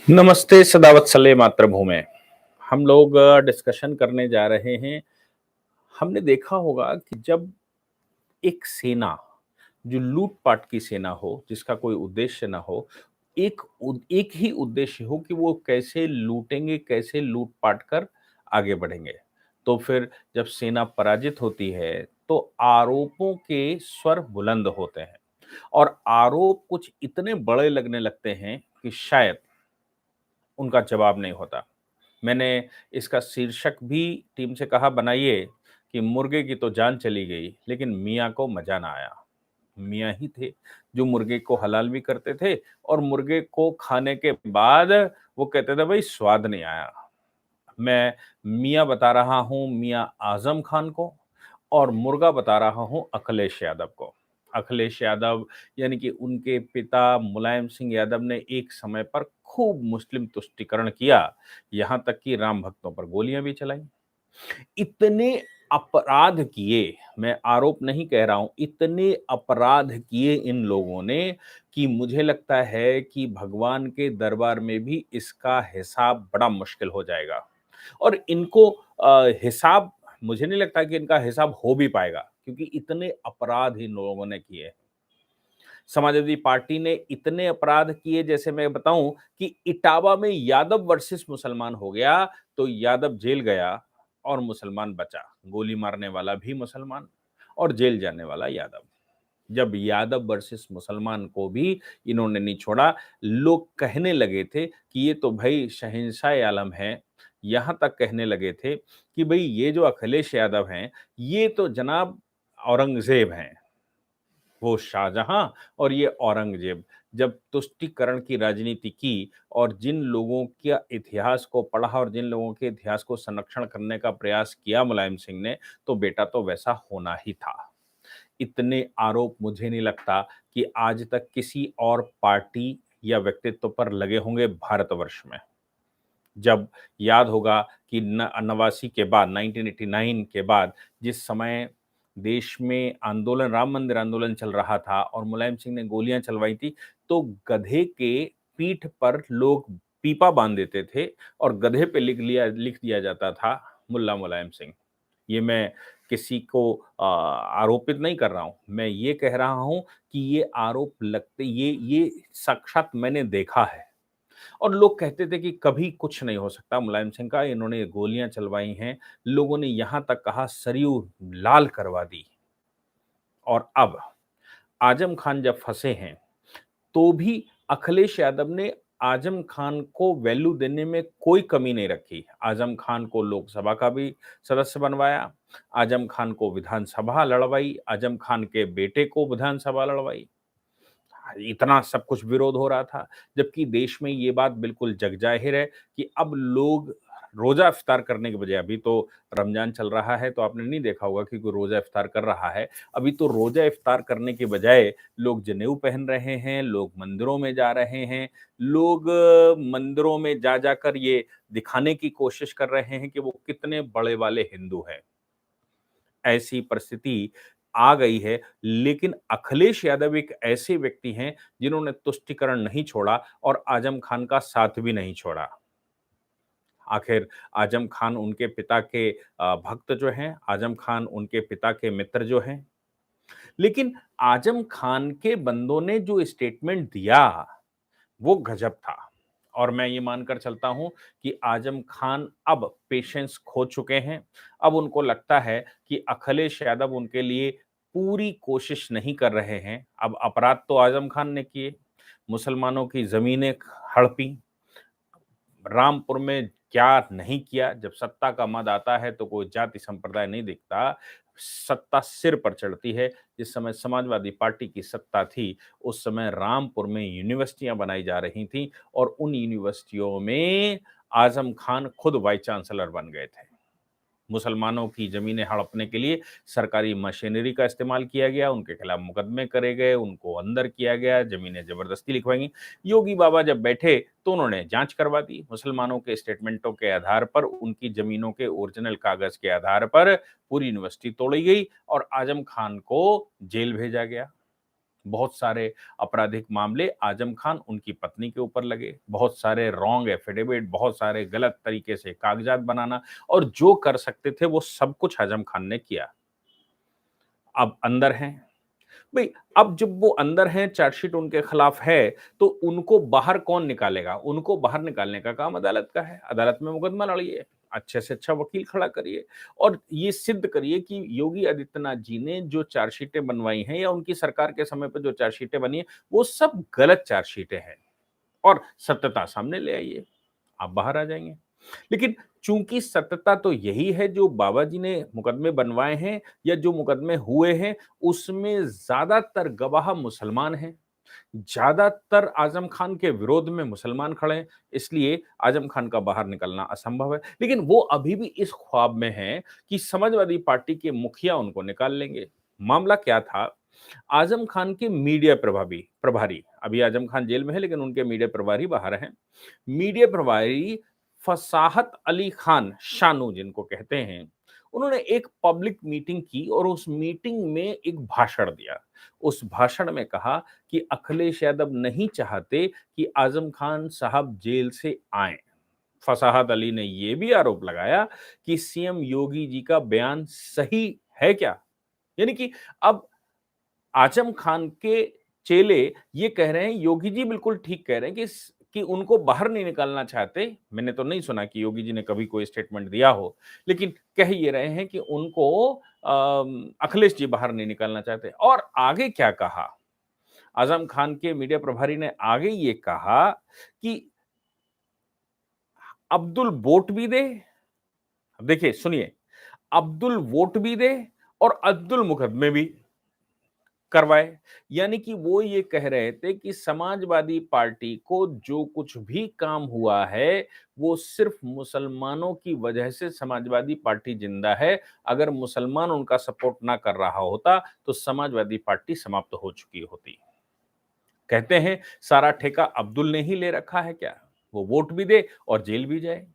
नमस्ते सदावत्सले मातृभूमे। हम लोग डिस्कशन करने जा रहे हैं। हमने देखा होगा कि जब एक सेना, जो लूट-पाट की सेना हो, जिसका कोई उद्देश्य ना हो, एक ही उद्देश्य हो कि वो कैसे लूटेंगे, कैसे लूट-पाट कर आगे बढ़ेंगे। तो फिर जब सेना पराजित होती है, तो आरोपों के स्वर बुलंद होते हैं और आरोप कुछ इतने बड़े लगने लगते हैं कि शायद उनका जवाब नहीं होता। मैंने इसका शीर्षक भी टीम से कहा बनाइए कि मुर्गे की तो जान चली गई, लेकिन मियाँ को मज़ा ना आया। मियाँ ही थे जो मुर्गे को हलाल भी करते थे और मुर्गे को खाने के बाद वो कहते थे भाई स्वाद नहीं आया। मैं मियाँ बता रहा हूँ मियाँ आज़म खान को और मुर्गा बता रहा हूँ अखिलेश यादव को। अखिलेश यादव यानी कि उनके पिता मुलायम सिंह यादव ने एक समय पर खूब मुस्लिम तुष्टीकरण किया, यहाँ तक कि राम भक्तों पर गोलियाँ भी चलाई। इतने अपराध किए, मैं आरोप नहीं कह रहा हूँ, इतने अपराध किए इन लोगों ने कि मुझे लगता है कि भगवान के दरबार में भी इसका हिसाब बड़ा मुश्किल हो जाएगा। और इनको हिसाब मुझे नहीं लगता कि इनका हिसाब हो भी पाएगा क्योंकि इतने अपराध इन लोगों ने किए। समाजवादी पार्टी ने इतने अपराध किए जैसे मैं बताऊं कि इटावा में यादव वर्सेस मुसलमान हो गया तो यादव जेल गया और मुसलमान बचा। गोली मारने वाला भी मुसलमान और जेल जाने वाला यादव। जब यादव वर्सेस मुसलमान को भी इन्होंने नहीं छोड़ा, लोग कहने लगे थे कि ये तो भाई शहंशाह आलम है। यहां तक कहने लगे थे कि भाई ये जो अखिलेश यादव हैं, ये तो जनाब औरंगजेब हैं। वो शाहजहां और ये औरंगजेब। जब तुष्टीकरण की राजनीति की और जिन लोगों के इतिहास को पढ़ा और जिन लोगों के इतिहास को संरक्षण करने का प्रयास किया मुलायम सिंह ने, तो बेटा तो वैसा होना ही था। इतने आरोप मुझे नहीं लगता कि आज तक किसी और पार्टी या व्यक्तित्व पर लगे होंगे भारतवर्ष में। जब याद होगा कि 89 के बाद 1989 के बाद जिस समय देश में आंदोलन राम मंदिर आंदोलन चल रहा था और मुलायम सिंह ने गोलियां चलवाई थी, तो गधे के पीठ पर लोग पीपा बांध देते थे और गधे पे लिख दिया जाता था मुल्ला मुलायम सिंह। ये मैं किसी को आरोपित नहीं कर रहा हूँ। मैं ये कह रहा हूँ कि ये आरोप लगते ये साक्षात मैंने देखा है। और लोग कहते थे कि कभी कुछ नहीं हो सकता मुलायम सिंह का, इन्होंने गोलियां चलवाई हैं। लोगों ने यहां तक कहा सरयू लाल करवा दी। और अब आजम खान जब फंसे हैं, तो भी अखिलेश यादव ने आजम खान को वैल्यू देने में कोई कमी नहीं रखी। आजम खान को लोकसभा का भी सदस्य बनवाया, आजम खान को विधानसभा लड़वाई, आजम खान के बेटे को विधानसभा लड़वाई। इतना सब कुछ विरोध हो रहा था, जबकि देश में ये बात बिल्कुल जग जाहिर है कि अब लोग रोज़ा इफ्तार करने के बजाय, अभी तो रमज़ान चल रहा है, तो आपने नहीं देखा होगा कि कोई रोज़ा इफ्तार कर रहा है। अभी तो रोज़ा इफ्तार करने के बजाय लोग जनेऊ पहन रहे हैं, लोग मंदिरों में जा रहे हैं, लोग मंदिरों में जा जाकर ये दिखाने की कोशिश कर रहे हैं कि वो कितने बड़े वाले हिंदू हैं। ऐसी परिस्थिति आ गई है, लेकिन अखिलेश यादव एक ऐसे व्यक्ति हैं जिन्होंने तुष्टीकरण नहीं छोड़ा और आजम खान का साथ भी नहीं छोड़ा। आखिर आजम खान उनके पिता के भक्त जो हैं, आजम खान उनके पिता के मित्र जो हैं। लेकिन आजम खान के बंदों ने जो स्टेटमेंट दिया, वो गजब था। और मैं ये मानकर चलता हूं कि आजम खान अब पेशेंस खो चुके हैं। अब उनको लगता है कि अखिलेश यादव उनके लिए पूरी कोशिश नहीं कर रहे हैं। अब अपराध तो आजम खान ने किए, मुसलमानों की जमीनें हड़पी, रामपुर में क्या नहीं किया। जब सत्ता का मद आता है तो कोई जाति संप्रदाय नहीं दिखता, सत्ता सिर पर चढ़ती है। जिस समय समाजवादी पार्टी की सत्ता थी, उस समय रामपुर में यूनिवर्सिटियां बनाई जा रही थीं और उन यूनिवर्सिटियों में आजम खान खुद वाइस चांसलर बन गए थे। मुसलमानों की ज़मीनें हड़पने के लिए सरकारी मशीनरी का इस्तेमाल किया गया, उनके खिलाफ मुकदमे करे गए, उनको अंदर किया गया, ज़मीनें ज़बरदस्ती लिखवाई गईं। योगी बाबा जब बैठे तो उन्होंने जाँच करवा दी। मुसलमानों के स्टेटमेंटों के आधार पर, उनकी ज़मीनों के ओरिजिनल कागज़ के आधार पर पूरी यूनिवर्सिटी तोड़ी गई और आज़म खान को जेल भेजा गया। बहुत सारे आपराधिक मामले आजम खान, उनकी पत्नी के ऊपर लगे, बहुत सारे रॉन्ग एफिडेविट, बहुत सारे गलत तरीके से कागजात बनाना और जो कर सकते थे वो सब कुछ आजम खान ने किया। अब अंदर हैं। भई अब जब वो अंदर हैं, चार्जशीट उनके खिलाफ है, तो उनको बाहर कौन निकालेगा? उनको बाहर निकालने का काम अदालत का है। अदालत में मुकदमा लड़िए, अच्छे से अच्छा वकील खड़ा करिए और ये सिद्ध करिए कि योगी आदित्यनाथ जी ने जो चार्जशीटें बनवाई हैं या उनकी सरकार के समय पे जो चार्जशीटें बनी हैं, वो सब गलत चार्जशीटें हैं और सत्यता सामने ले आइए। आप बाहर आ जाएँगे। लेकिन चूँकि सत्यता तो यही है जो बाबा जी ने मुकदमे बनवाए हैं या जो मुकदमे हुए हैं, उसमें ज़्यादातर गवाह मुसलमान हैं। ज़्यादातर आज़म खान के विरोध में मुसलमान खड़े हैं, इसलिए आज़म खान का बाहर निकलना असंभव है। लेकिन वो अभी भी इस ख्वाब में हैं कि समाजवादी पार्टी के मुखिया उनको निकाल लेंगे। मामला क्या था? आज़म खान के मीडिया प्रभारी, अभी आज़म खान जेल में है लेकिन उनके मीडिया प्रभारी बाहर हैं। मीडिया प्रभारी फसाहत अली खान शानू जिनको कहते हैं, उन्होंने एक पब्लिक मीटिंग की और उस मीटिंग में एक भाषण दिया। उस भाषण में कहा कि अखिलेश यादव नहीं चाहते कि आज़म खान साहब जेल से आएँ। फसाहत अली ने ये भी आरोप लगाया कि सीएम योगी जी का बयान सही है क्या? यानी कि अब आजम खान के चेले ये कह रहे हैं योगी जी बिल्कुल ठीक कह रहे हैं कि उनको बाहर नहीं निकालना चाहते। मैंने तो नहीं सुना कि योगी जी ने कभी कोई स्टेटमेंट दिया हो, लेकिन कह ये रहे हैं कि उनको अखिलेश जी बाहर नहीं निकालना चाहते और आगे क्या कहा? आज़म खान के मीडिया प्रभारी ने आगे ये कहा कि अब्दुल वोट भी दे, देखिए सुनिए, अब्दुल वोट भी दे और अब्दुल मुकदमे भी करवाए। यानी कि वो ये कह रहे थे कि समाजवादी पार्टी को जो कुछ भी काम हुआ है, वो सिर्फ मुसलमानों की वजह से समाजवादी पार्टी जिंदा है। अगर मुसलमान उनका सपोर्ट ना कर रहा होता, तो समाजवादी पार्टी समाप्त हो चुकी होती। कहते हैं सारा ठेका अब्दुल ने ही ले रखा है क्या? वो वोट भी दे और जेल भी जाए।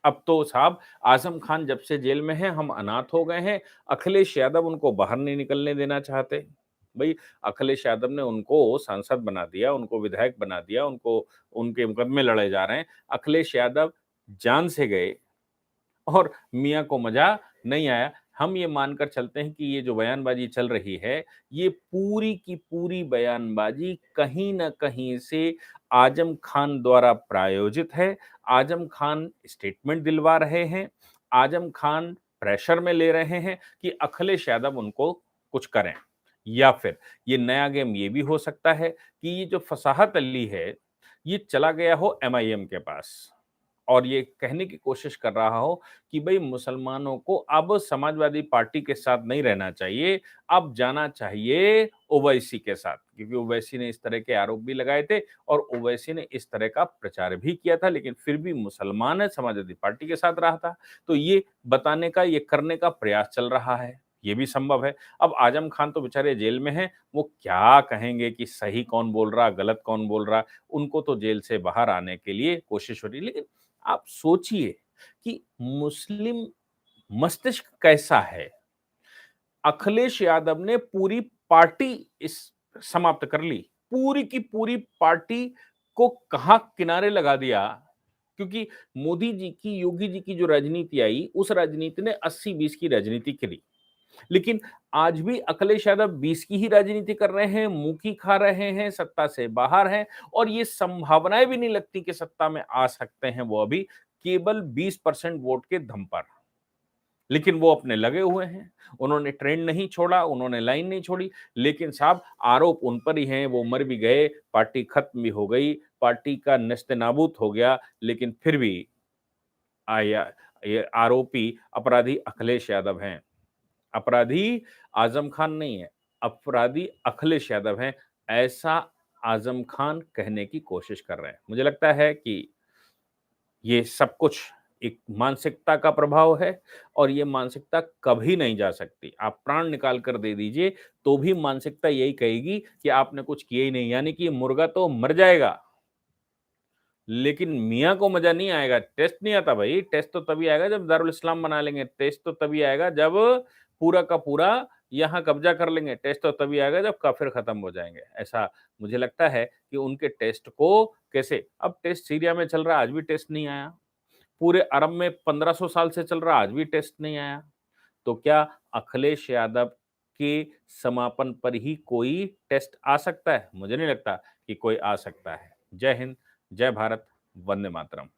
अब तो साहब आज़म खान जब से जेल में हैं, हम अनाथ हो गए हैं। अखिलेश यादव उनको बाहर नहीं निकलने देना चाहते। भई अखिलेश यादव ने उनको सांसद बना दिया, उनको विधायक बना दिया, उनको उनके मुकदमे लड़े जा रहे हैं। अखिलेश यादव जान से गए और मियाँ को मज़ा नहीं आया। हम ये मानकर चलते हैं कि ये जो बयानबाज़ी चल रही है, ये पूरी की पूरी बयानबाज़ी कहीं न कहीं से आज़म खान द्वारा प्रायोजित है। आज़म खान स्टेटमेंट दिलवा रहे हैं। आज़म खान प्रेशर में ले रहे हैं कि अखिलेश यादव उनको कुछ करें। या फिर ये नया गेम ये भी हो सकता है कि ये जो फसाहत अली है, ये चला गया हो एमआईएम के पास। और ये कहने की कोशिश कर रहा हो कि भई मुसलमानों को अब समाजवादी पार्टी के साथ नहीं रहना चाहिए, अब जाना चाहिए ओवैसी के साथ। क्योंकि ओवैसी ने इस तरह के आरोप भी लगाए थे और ओवैसी ने इस तरह का प्रचार भी किया था, लेकिन फिर भी मुसलमान है, समाजवादी पार्टी के साथ रहा था। तो ये बताने का, ये करने का प्रयास चल रहा है, ये भी संभव है। अब आजम खान तो बेचारे जेल में हैं, वो क्या कहेंगे कि सही कौन बोल रहा, गलत कौन बोल रहा, उनको तो जेल से बाहर आने के लिए कोशिश हो रही है। लेकिन आप सोचिए कि मुस्लिम मस्तिष्क कैसा है? अखिलेश यादव ने पूरी पार्टी इस समाप्त कर ली। पूरी की पूरी पार्टी को कहाँ किनारे लगा दिया, क्योंकि मोदी जी की, योगी जी की जो राजनीति आई, उस राजनीति ने 80-20 की राजनीति करी। लेकिन आज भी अखिलेश यादव 20 की ही राजनीति कर रहे हैं, मुँह की खा रहे हैं, सत्ता से बाहर हैं और ये संभावनाएँ भी नहीं लगती कि सत्ता में आ सकते हैं वो अभी, केवल 20% वोट के दम पर। लेकिन वो अपने लगे हुए हैं, उन्होंने ट्रेंड नहीं छोड़ा, उन्होंने लाइन नहीं छोड़ी, लेकिन साहब आरोप उन पर ही हैं, वो मर भी गए, पार्टी खत्म भी हो गई, पार्टी का नेस्तनाबूत हो गया, लेकिन फिर भी आया ये आरोपी अपराधी अखिलेश यादव हैं। अपराधी आज़म खान नहीं है, अपराधी अखिलेश यादव हैं, ऐसा आज़म खान कहने की कोशिश कर रहे हैं। मुझे लगता है कि ये सब कुछ एक मानसिकता का प्रभाव है और ये मानसिकता कभी नहीं जा सकती। आप प्राण निकाल कर दे दीजिए, तो भी मानसिकता यही कहेगी कि आपने कुछ किया ही नहीं, यानी कि ये मुर्गा तो मर जाएगा, लेकिन मियाँ को मज़ा नहीं आएगा। टेस्ट नहीं आता भई, टेस्ट तो तभी आएगा जब दारुल इस्लाम बना लेंगे, टेस्ट तो तभी आएगा जब पूरा का पूरा यहाँ कब्जा कर लेंगे, टेस्ट तो तभी आएगा जब काफ़िर खत्म हो जाएँगे। ऐसा मुझे लगता है कि उनके टेस्ट को कैसे अब टेस्ट सीरिया में चल रहा है, आज भी टेस्ट नहीं आया। पूरे अरब में 1500 साल से चल रहा है, आज भी टेस्ट नहीं आया। तो क्या अखिलेश यादव के समापन पर ही कोई टेस्ट आ सकता है? मुझे नहीं लगता कि कोई आ सकता है। जय हिंद, जय भारत, वंदे मातरम।